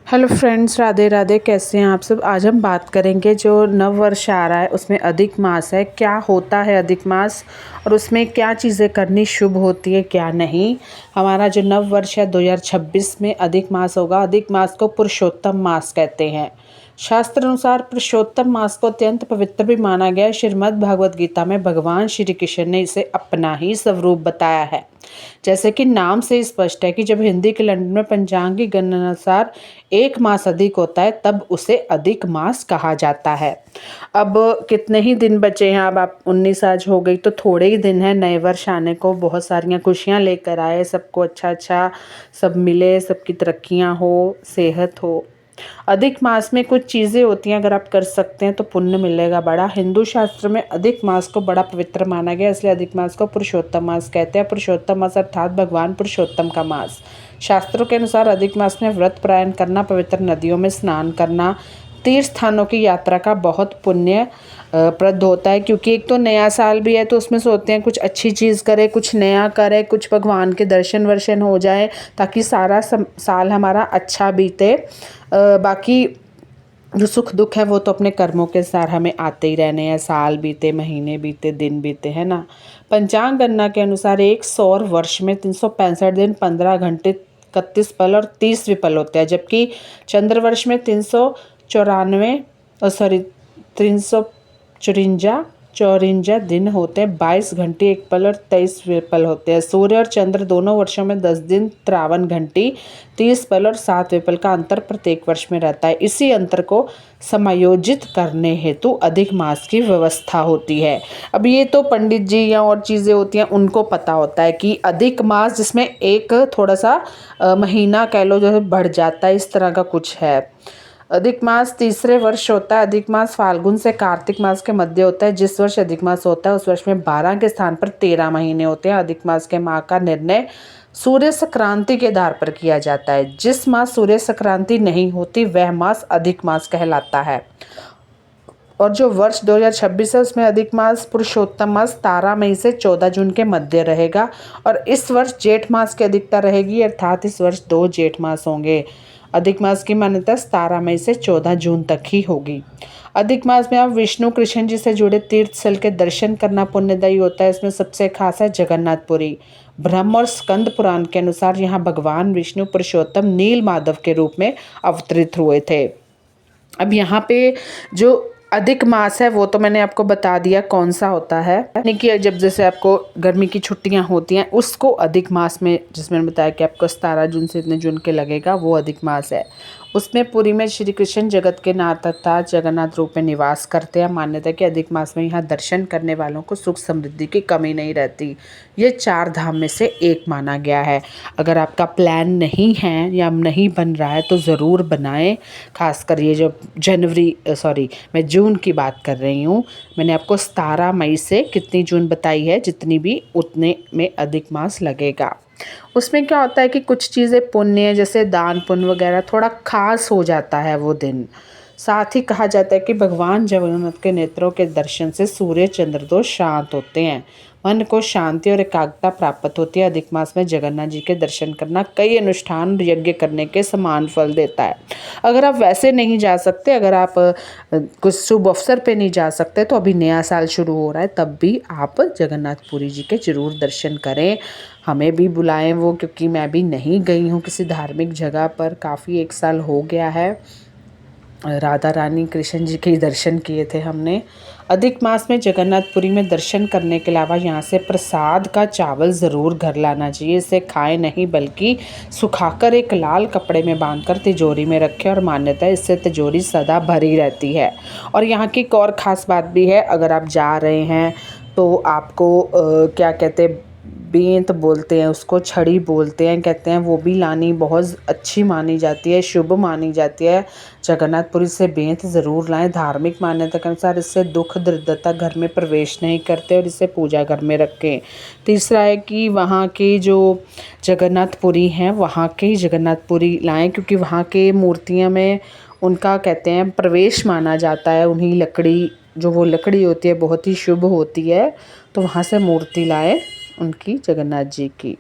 Hello friends, Radhe Radhe. कैसे हैं आप सब। आज हम बात करेंगे जो नव वर्ष आ रहा है उसमें अधिक मास है, क्या होता है अधिक मास और उसमें क्या चीज़ें करनी शुभ होती है क्या नहीं। हमारा जो नव वर्ष है 2026 में अधिक मास होगा। अधिक मास को पुरुषोत्तम मास कहते हैं। शास्त्र अनुसार पुरुषोत्तम मास को अत्यंत पवित्र भी माना गया है। श्रीमद् भागवत गीता में भगवान श्री कृष्ण ने इसे अपना ही स्वरूप बताया है। जैसे कि नाम से स्पष्ट है कि जब हिंदी कैलेंडर में पंचांग की गणना अनुसार एक मास अधिक होता है तब उसे अधिक मास कहा जाता है। अब कितने ही दिन बचे हैं। अब आप 19 आज हो गई तो थोड़े ही दिन है नए वर्ष आने को। बहुत सारियां खुशियां लेकर आए, सबको अच्छा अच्छा सब मिले, सबकी तरक्कियां हो, सेहत हो। अधिक मास में कुछ चीज़ें होती हैं, अगर आप कर सकते हैं तो पुण्य मिलेगा बड़ा। हिंदू शास्त्र में अधिक मास को बड़ा पवित्र माना गया, इसलिए अधिक मास को पुरुषोत्तम मास कहते हैं। पुरुषोत्तम मास अर्थात भगवान पुरुषोत्तम का मास। शास्त्रों के अनुसार अधिक मास में व्रत प्रायण करना, पवित्र नदियों में स्नान करना, तीर्थ स्थानों की यात्रा का बहुत पुण्य प्रद होता है। क्योंकि एक तो नया साल भी है तो उसमें सोचते हैं कुछ अच्छी चीज़ करें, कुछ नया करें, कुछ भगवान के दर्शन वर्शन हो जाए ताकि सारा साल हमारा अच्छा बीते। बाकी जो सुख दुख है वो तो अपने कर्मों के साथ हमें आते ही रहने हैं। साल बीते, महीने बीते, दिन बीते, है ना। पंचांग गणना के अनुसार एक सौर वर्ष में 365 दिन, 15 घंटे, 31 पल और 30 विपल होते हैं। जबकि चंद्रवर्ष में 354 दिन होते हैं, 22 घंटे 1 पल और 23 विपल होते हैं। सूर्य और चंद्र दोनों वर्षों में 10 दिन, 53 घंटे, 30 पल और 7 विपल का अंतर प्रत्येक वर्ष में रहता है। इसी अंतर को समायोजित करने हेतु अधिक मास की व्यवस्था होती है। अब ये तो पंडित जी या और चीज़ें होती हैं उनको पता होता है कि अधिक मास जिसमें एक थोड़ा सा महीना कह लो जो बढ़ जाता है, इस तरह का कुछ है। अधिक मास तीसरे वर्ष होता है। अधिक मास फाल्गुन से कार्तिक मास के मध्य होता है। जिस वर्ष अधिक मास होता है उस वर्ष में 12 के स्थान पर 13 महीने होते हैं। अधिक मास के माह का निर्णय सूर्य संक्रांति के आधार पर किया जाता है। जिस मास सूर्य संक्रांति नहीं होती वह मास अधिक मास कहलाता है। और जो वर्ष 2026 है उसमें अधिक मास पुरुषोत्तम मास 12 मई से 14 जून के मध्य रहेगा। और इस वर्ष जेठ मास की अधिकता रहेगी, अर्थात इस वर्ष 2 जेठ मास होंगे। अधिक मास की मान्यता 17 मई से 14 जून तक ही होगी। अधिक मास में आप विष्णु कृष्ण जी से जुड़े तीर्थ स्थल के दर्शन करना पुण्यदायी होता है। इसमें सबसे खास है जगन्नाथपुरी। ब्रह्म और स्कंद पुराण के अनुसार यहाँ भगवान विष्णु पुरुषोत्तम नील माधव के रूप में अवतरित हुए थे। अब यहाँ पे जो अधिक मास है वो तो मैंने आपको बता दिया कौन सा होता है। यानी कि जब जैसे आपको गर्मी की छुट्टियां होती हैं उसको अधिक मास में, जिसमें मैंने बताया कि आपको 17 जून से इतने जून के लगेगा, वो अधिक मास है। उसमें पुरी में श्री कृष्ण जगत के नाथ अर्थात जगन्नाथ रूप में निवास करते हैं। मान्यता है कि अधिक मास में यहाँ दर्शन करने वालों को सुख समृद्धि की कमी नहीं रहती। ये 4 धाम में से एक माना गया है। अगर आपका प्लान नहीं है या नहीं बन रहा है तो ज़रूर बनाएं। खासकर ये जो मैं जून की बात कर रही हूँ। मैंने आपको 17 मई से कितनी जून बताई है, जितनी भी उतने में अधिक मास लगेगा। उसमें क्या होता है कि कुछ चीज़ें पुण्य जैसे दान पुण्य वगैरह थोड़ा खास हो जाता है वो दिन। साथ ही कहा जाता है कि भगवान जगन्नाथ के नेत्रों के दर्शन से सूर्य चंद्र दोष शांत होते हैं, मन को शांति और एकाग्रता प्राप्त होती है। अधिक मास में जगन्नाथ जी के दर्शन करना कई अनुष्ठान यज्ञ करने के समान फल देता है। अगर आप वैसे नहीं जा सकते, अगर आप कुछ शुभ अवसर पे नहीं जा सकते तो अभी नया साल शुरू हो रहा है तब भी आप जगन्नाथपुरी जी के जरूर दर्शन करें। हमें भी बुलाएं वो, क्योंकि मैं भी नहीं गई हूँ किसी धार्मिक जगह पर। काफ़ी 1 साल हो गया है। राधा रानी कृष्ण जी के दर्शन किए थे हमने। अधिक मास में जगन्नाथपुरी में दर्शन करने के अलावा यहाँ से प्रसाद का चावल ज़रूर घर लाना चाहिए। इसे खाएं नहीं बल्कि सुखाकर एक लाल कपड़े में बांधकर तिजोरी में रखें, और मान्यता है इससे तिजोरी सदा भरी रहती है। और यहाँ की एक और ख़ास बात भी है, अगर आप जा रहे हैं तो आपको क्या कहते हैं, बेंत बोलते हैं उसको, छड़ी बोलते हैं, कहते हैं वो भी लानी बहुत अच्छी मानी जाती है, शुभ मानी जाती है। जगन्नाथपुरी से बेंत ज़रूर लाएं। धार्मिक मान्यता के अनुसार इससे दुख दरिद्रता घर में प्रवेश नहीं करते और इसे पूजा घर में रखें। तीसरा है कि वहाँ की जो जगन्नाथपुरी हैं वहाँ की जगन्नाथपुरी लाएं, क्योंकि वहाँ के मूर्तियाँ में उनका कहते हैं प्रवेश माना जाता है। उन्हीं लकड़ी, जो वो लकड़ी होती है बहुत ही शुभ होती है, तो वहाँ से मूर्ति लाएं उनकी, जगन्नाथ जी की।